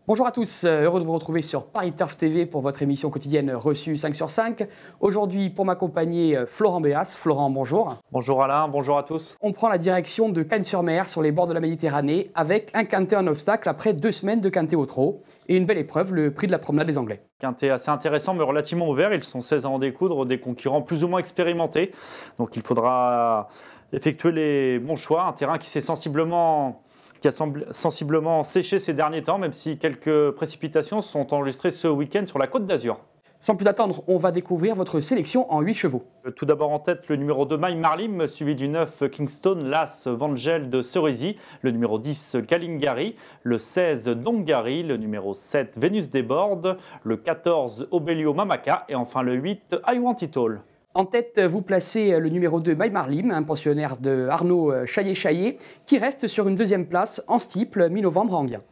Bonjour à tous, heureux de vous retrouver sur Paris Turf TV pour votre émission quotidienne reçue 5 sur 5. Aujourd'hui, pour m'accompagner, Florent Béas. Florent, bonjour. Bonjour Alain, bonjour à tous. On prend la direction de Cagnes-sur-Mer, sur les bords de la Méditerranée, avec un quintet en obstacle après 2 semaines de quintet au trot. Et une belle épreuve, le prix de la promenade des Anglais. Quintet assez intéressant mais relativement ouvert, ils sont 16 à en découdre, des concurrents plus ou moins expérimentés. Donc il faudra effectuer les bons choix, un terrain qui a sensiblement séché ces derniers temps, même si quelques précipitations sont enregistrées ce week-end sur la Côte d'Azur. Sans plus attendre, on va découvrir votre sélection en 8 chevaux. Tout d'abord en tête, le numéro 2, My Marlim, suivi du 9, Kingston, l'As, Vangel de Cerisy, le numéro 10, Kalingari, le 16, Dongari, le numéro 7, Vénus Desbordes, le 14, Obelio Mamaka et enfin le 8, I Want It All. En tête, vous placez le numéro 2, My Marlim, un pensionnaire de Arnaud Chaillet-Chaillet, qui reste sur une deuxième place en steeple mi-novembre à Enghien.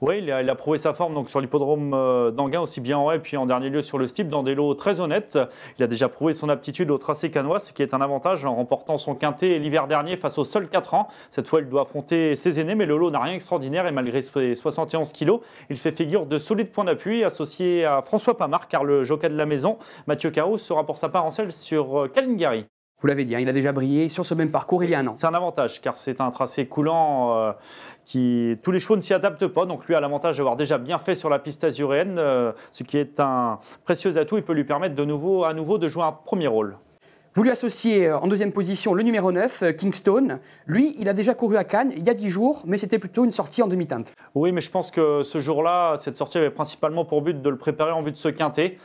Oui, il a prouvé sa forme donc, sur l'hippodrome d'Enghien, aussi bien en haie, puis en dernier lieu sur le steeple, dans des lots très honnêtes. Il a déjà prouvé son aptitude au tracé cannois, ce qui est un avantage en remportant son quintet l'hiver dernier face aux seuls 4 ans. Cette fois, il doit affronter ses aînés, mais le lot n'a rien d'extraordinaire et malgré ses 71 kilos, il fait figure de solide point d'appui associé à François Pamard, car le jockey de la maison, Mathieu Carou, sera pour sa part en selle sur Kalingari. Vous l'avez dit, il a déjà brillé sur ce même parcours il y a un an. C'est un avantage car c'est un tracé coulant tous les chevaux ne s'y adaptent pas. Donc lui a l'avantage d'avoir déjà bien fait sur la piste azuréenne, ce qui est un précieux atout. Il peut lui permettre à nouveau de jouer un premier rôle. Vous lui associez en deuxième position le numéro 9, Kingston. Lui, il a déjà couru à Cannes il y a 10 jours, mais c'était plutôt une sortie en demi-teinte. Oui, mais je pense que ce jour-là, cette sortie avait principalement pour but de le préparer en vue de ce quintet.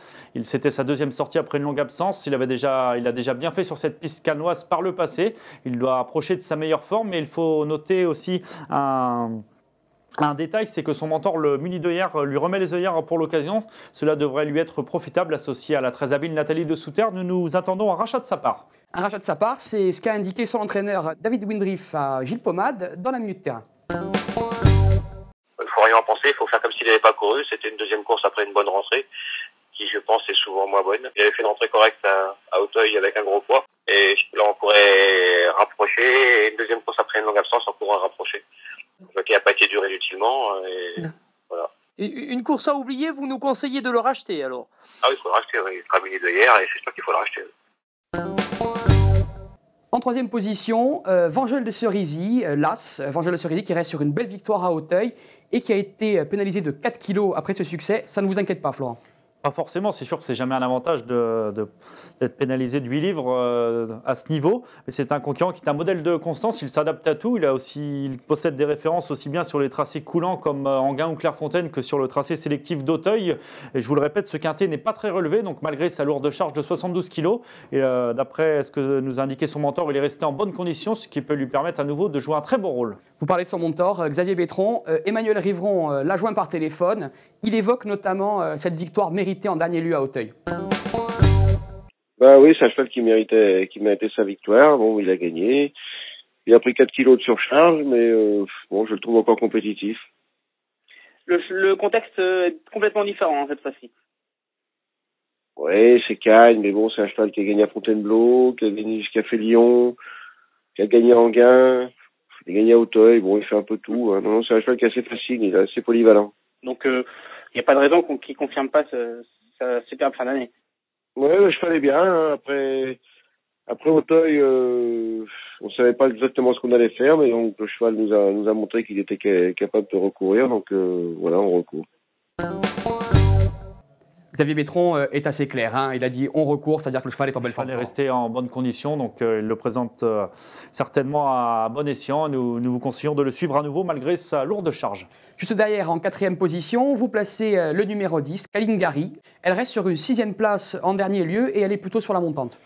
C'était sa deuxième sortie après une longue absence. Il a déjà bien fait sur cette piste cannoise par le passé. Il doit approcher de sa meilleure forme, mais il faut noter aussi un détail, c'est que son mentor, le muni d'œillères, lui remet les œillères pour l'occasion. Cela devrait lui être profitable, associé à la très habile Nathalie de Souter. Nous attendons un rachat de sa part. Un rachat de sa part, c'est ce qu'a indiqué son entraîneur David Windriff à Gilles Pommade dans la minute terrain. Il ne faut rien en penser, il faut faire comme s'il n'avait pas couru. C'était une deuxième course après une bonne rentrée, qui je pense est souvent moins bonne. Il avait fait une rentrée correcte à Auteuil avec un gros poids. Et là on pourrait rapprocher, et une deuxième course après une longue absence, on pourrait rapprocher. Donc il n'a pas été dur inutilement, et voilà. Une course à oublier, vous nous conseillez de le racheter alors? Ah oui, il faut le racheter, oui. Il sera muni d'hier et c'est sûr qu'il faut le racheter. En troisième position, Vangel de Cerisy, l'As, Vangel de Cerisy qui reste sur une belle victoire à Auteuil et qui a été pénalisé de 4 kilos après ce succès. Ça ne vous inquiète pas, Florent? Pas forcément, c'est sûr que c'est jamais un avantage d'être pénalisé de 8 livres à ce niveau, mais c'est un concurrent qui est un modèle de constance, il s'adapte à tout, il possède des références aussi bien sur les tracés coulants comme Enghien ou Clairefontaine que sur le tracé sélectif d'Auteuil, et je vous le répète, ce quintet n'est pas très relevé, donc malgré sa lourde charge de 72 kg, et d'après ce que nous a indiqué son mentor, il est resté en bonne condition, ce qui peut lui permettre à nouveau de jouer un très bon rôle. Vous parlez de son mentor, Xavier Bétron, Emmanuel Rivron l'a joint par téléphone, il évoque notamment cette victoire méritée en dernier lieu à Auteuil. Bah oui, c'est un cheval qui méritait sa victoire. Bon, il a gagné. Il a pris 4 kilos de surcharge, mais bon, je le trouve encore compétitif. Le contexte est complètement différent cette fois-ci. Oui, c'est Cagnes, mais bon, c'est un cheval qui a gagné à Fontainebleau, qui a fait Lyon, qui a gagné à Enghien, il a gagné à Auteuil. Bon, il fait un peu tout. Hein. Non, c'est un cheval qui est assez facile, il est assez polyvalent. Donc il n'y a pas de raison qu'il ne confirme pas sa superbe fin d'année. Oui, le cheval est bien. Hein. Après Auteuil, on ne savait pas exactement ce qu'on allait faire, mais donc le cheval nous a montré qu'il était capable de recourir, donc voilà, on recourt. Xavier Bétron est assez clair, hein. Il a dit on recourt, c'est-à-dire que le cheval est en belle forme. Le cheval est resté en bonne condition, donc il le présente certainement à bon escient. Nous vous conseillons de le suivre à nouveau malgré sa lourde charge. Juste derrière, en quatrième position, vous placez le numéro 10, Kalingari. Elle reste sur une 6e place en dernier lieu et elle est plutôt sur la montante.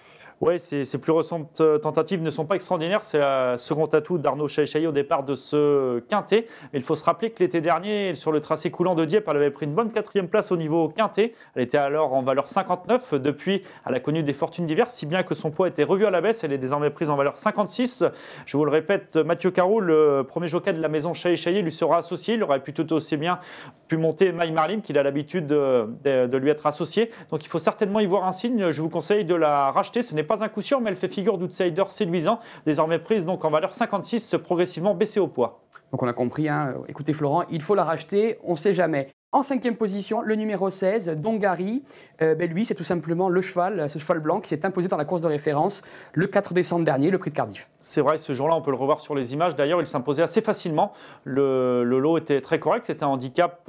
Oui, ces plus récentes tentatives ne sont pas extraordinaires. C'est un second atout d'Arnaud Chaillet au départ de ce quintet. Mais il faut se rappeler que l'été dernier, sur le tracé coulant de Dieppe, elle avait pris une bonne 4e place au niveau quintet. Elle était alors en valeur 59. Depuis, elle a connu des fortunes diverses, si bien que son poids a été revu à la baisse. Elle est désormais prise en valeur 56. Je vous le répète, Mathieu Carou, le premier jockey de la maison Chaillet, lui sera associé. Il aurait pu tout aussi bien pu monter My Marlim, qu'il a l'habitude de lui être associé. Donc il faut certainement y voir un signe. Je vous conseille de la racheter. Ce n'est pas un coup sûr, mais elle fait figure d'outsider séduisant, désormais prise donc en valeur 56, progressivement baissée au poids. Donc on a compris, hein. Écoutez Florent, il faut la racheter, on ne sait jamais. En 5e position, le numéro 16, Dongari. Lui, c'est tout simplement le cheval, ce cheval blanc qui s'est imposé dans la course de référence le 4 décembre dernier, le prix de Cardiff. C'est vrai, ce jour-là, on peut le revoir sur les images. D'ailleurs, il s'imposait assez facilement. Le lot était très correct. C'était un handicap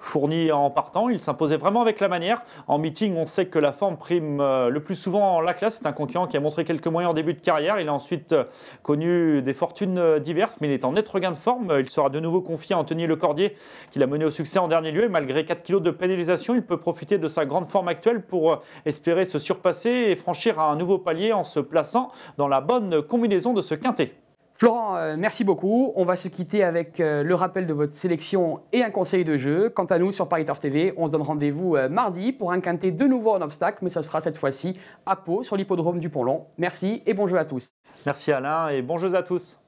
fourni en partant. Il s'imposait vraiment avec la manière. En meeting, on sait que la forme prime le plus souvent la classe. C'est un concurrent qui a montré quelques moyens en début de carrière. Il a ensuite connu des fortunes diverses, mais il est en net regain de forme. Il sera de nouveau confié à Anthony Lecordier, qui l'a mené au succès en dernier lieu. Et malgré 4 kilos de pénalisation, il peut profiter de sa grande forme actuelle pour espérer se surpasser et franchir un nouveau palier en se plaçant dans la bonne combinaison de ce quintet. Florent, merci beaucoup. On va se quitter avec le rappel de votre sélection et un conseil de jeu. Quant à nous, sur Paris Turf TV, on se donne rendez-vous mardi pour un quintet de nouveau en obstacle, mais ce sera cette fois-ci à Pau, sur l'hippodrome du Pont-Long. Merci et bon jeu à tous. Merci Alain et bon jeu à tous.